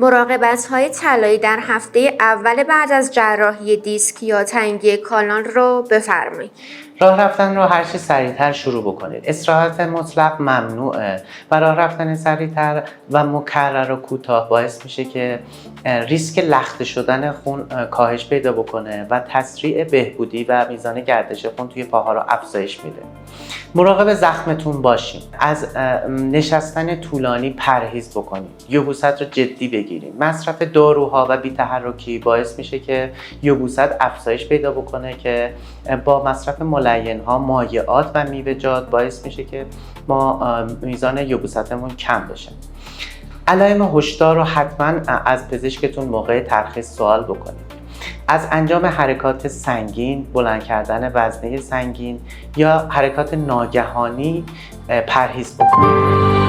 مراقبت‌های طلایی در هفته اول بعد از جراحی دیسک یا تنگی کانال رو بفرمایید. راه رفتن رو هر چه سریعتر شروع بکنید. استراحت مطلق ممنوعه و راه رفتن سریعتر و مکرر و کوتاه باعث میشه که ریسک لخته شدن خون کاهش پیدا بکنه و تسریع بهبودی و میزان گردش خون توی پاها رو افزایش میده. مراقب زخمتون باشین. از نشستن طولانی پرهیز بکنید. یبوست رو جدی بگیرید. مصرف داروها و بی‌تحرکی باعث میشه که یبوست افزایش پیدا بکنه که با مصرف ملین‌ها، مایعات و میوه‌جات باعث میشه که ما میزان یبوستمون کم بشه. علائم هشدار رو حتما از پزشکتون موقع ترخیص سوال بکنید. از انجام حرکات سنگین، بلند کردن وزنه سنگین یا حرکات ناگهانی پرهیز بکنید.